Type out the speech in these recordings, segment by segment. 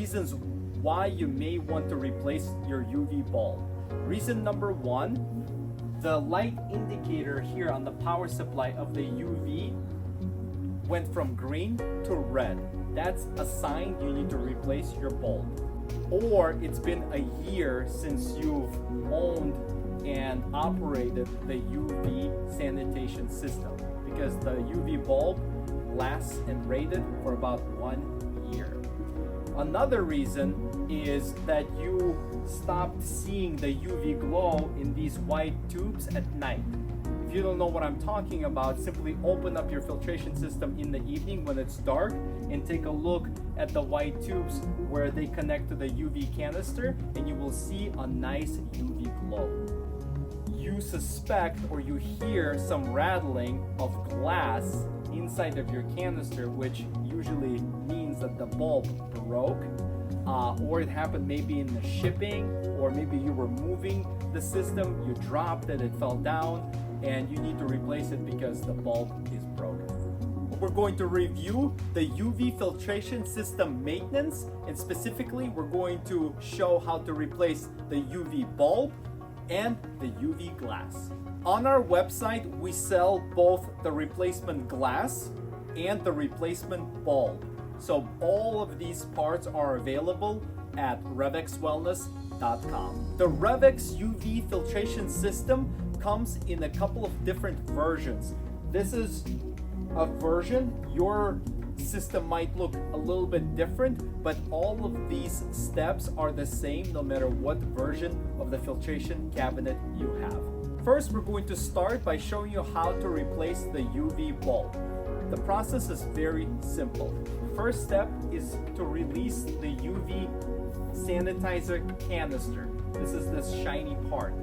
reasons why you may want to replace your UV bulb. Reason number one, the light indicator here on the power supply of the UV went from green to red. That's a sign you need to replace your bulb. Or it's been a year since you've owned and operated the UV sanitation system, because the UV bulb lasts and rated for about 1 year. Another reason is that you stopped seeing the UV glow in these white tubes at night. If you don't know what I'm talking about, simply open up your filtration system in the evening when it's dark and take a look at the white tubes where they connect to the UV canister, and you will see a nice UV glow. You suspect or you hear some rattling of glass inside of your canister, which usually means that the bulb broke, or it happened maybe in the shipping, or maybe you were moving the system, you dropped it, it fell down, and you need to replace it because the bulb is broken. We're going to review the UV filtration system maintenance, and specifically we're going to show how to replace the UV bulb and the UV glass. On our website, we sell both the replacement glass and the replacement bulb. So all of these parts are available at revexwellness.com. The Revex UV filtration system comes in a couple of different versions. This is a version. Your system might look a little bit different, but all of these steps are the same no matter what version of the filtration cabinet you have. First, we're going to start by showing you how to replace the UV bulb. The process is very simple. First step is to release the UV sanitizer canister. This is this shiny part.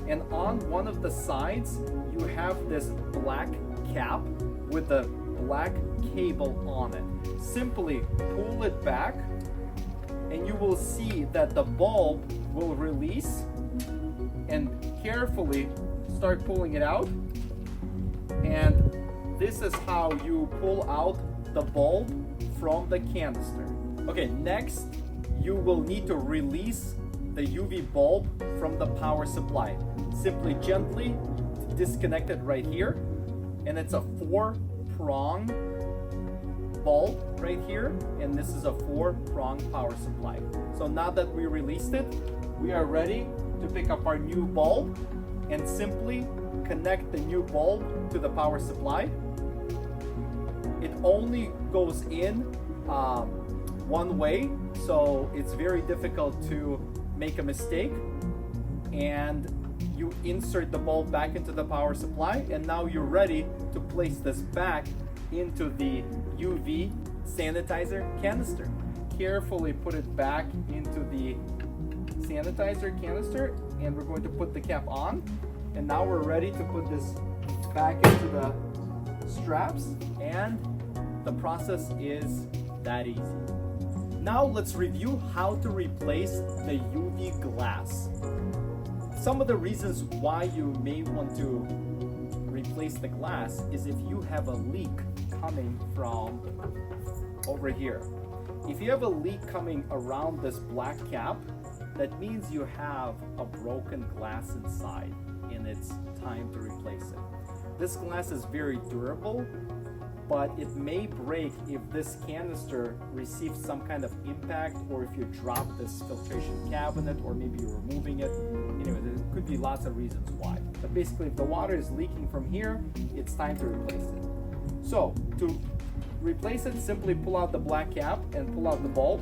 And on one of the sides, you have this black cap with a black cable on it. Simply pull it back and you will see that the bulb will release, and carefully start pulling it out. And this is how you pull out the bulb from the canister. Okay, next you will need to release the UV bulb from the power supply. Simply gently disconnect it right here, and it's a 4-prong bulb right here, and this is a 4-prong power supply. So now that we released it, we are ready to pick up our new bulb and simply connect the new bulb to the power supply. It only goes in one way, so it's very difficult to make a mistake. And you insert the bulb back into the power supply, and now you're ready to place this back into the UV sanitizer canister. Carefully put it back into the sanitizer canister, and we're going to put the cap on. And now we're ready to put this back into the straps, and the process is that easy. Now let's review how to replace the UV glass. Some of the reasons why you may want to replace the glass is if you have a leak coming from over here. If you have a leak coming around this black cap, that means you have a broken glass inside, and it's time to replace it. This glass is very durable, but it may break if this canister receives some kind of impact, or if you drop this filtration cabinet, or maybe you're removing it. Anyway, there could be lots of reasons why. But basically, if the water is leaking from here, it's time to replace it. So to replace it, simply pull out the black cap and pull out the bulb.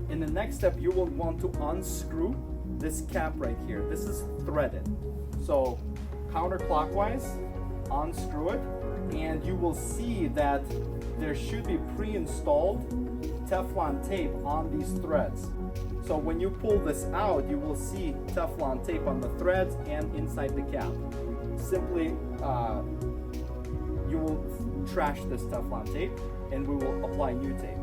In the next step, you will want to unscrew this cap right here. This is threaded. So counterclockwise, unscrew it, and you will see that there should be pre-installed Teflon tape on these threads. So when you pull this out, you will see Teflon tape on the threads and inside the cap. Simply, you will trash this Teflon tape, and we will apply new tape.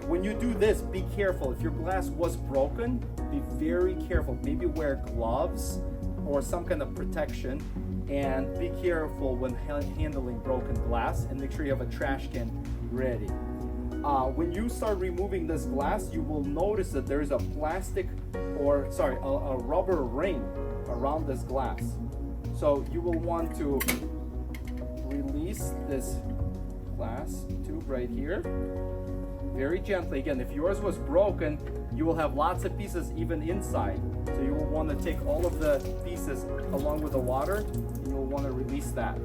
When you do this, be careful. If your glass was broken, be very careful. Maybe wear gloves or some kind of protection, and be careful when handling broken glass, and make sure you have a trash can ready. when you start removing this glass, you will notice that there's a a rubber ring around this glass. So you will want to release this glass tube right here very gently. Again, if yours was broken, you will have lots of pieces even inside. So you will want to take all of the pieces along with the water, and you will want to release that.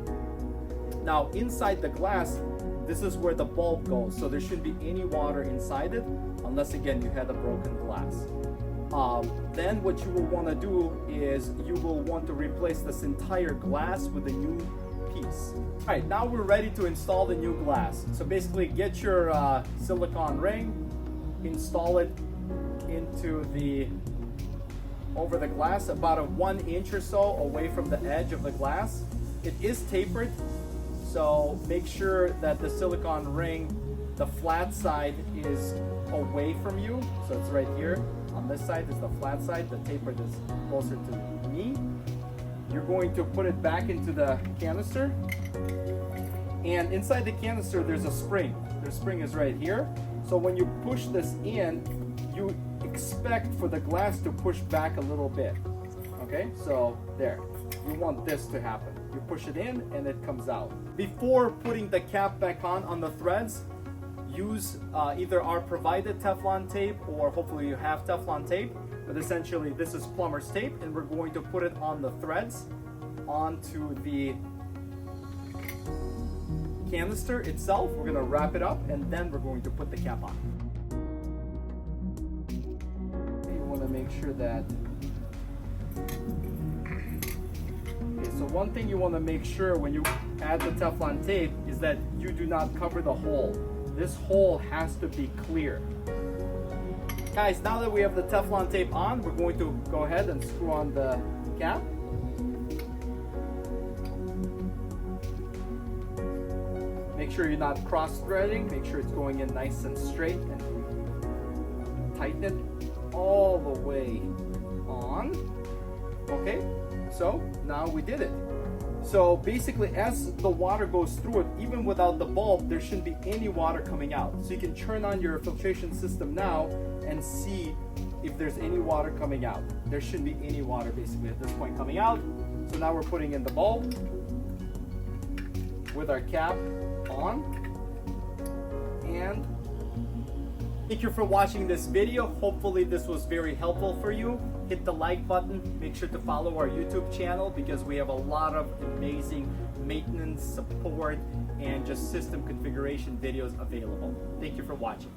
Now inside the glass, this is where the bulb goes, so there shouldn't be any water inside it unless again you had a broken glass. Then what you will want to do is you will want to replace this entire glass with a new piece. Alright, now we're ready to install the new glass. So basically get your silicone ring, install it over the glass about a 1 inch or so away from the edge of the glass. It is tapered, so make sure that the silicone ring, the flat side is away from you. So it's right here. On this side is the flat side, the tapered is closer to me. You're going to put it back into the canister, and inside the canister there's a spring. The spring is right here. So when you push this in, you expect for the glass to push back a little bit. Okay, so there. You want this to happen. You push it in and it comes out. Before putting the cap back on the threads, use either our provided Teflon tape, or hopefully you have Teflon tape, but essentially this is plumber's tape, and we're going to put it on the threads onto the canister itself. We're going to wrap it up and then we're going to put the cap on. You want to make sure that so one thing you want to make sure when you add the Teflon tape is that you do not cover the hole. This hole has to be clear. Guys, now that we have the Teflon tape on, we're going to go ahead and screw on the cap. Make sure you're not cross-threading. Make sure it's going in nice and straight, and tighten it all the way on. Okay, so now we did it. So basically, as the water goes through it, even without the bulb, there shouldn't be any water coming out. So you can turn on your filtration system now and see if there's any water coming out. There shouldn't be any water basically at this point coming out. So now we're putting in the bulb with our cap on. And thank you for watching this video. Hopefully this was very helpful for you. Hit the like button. Make sure to follow our YouTube channel because we have a lot of amazing maintenance, support, and just system configuration videos available. Thank you for watching.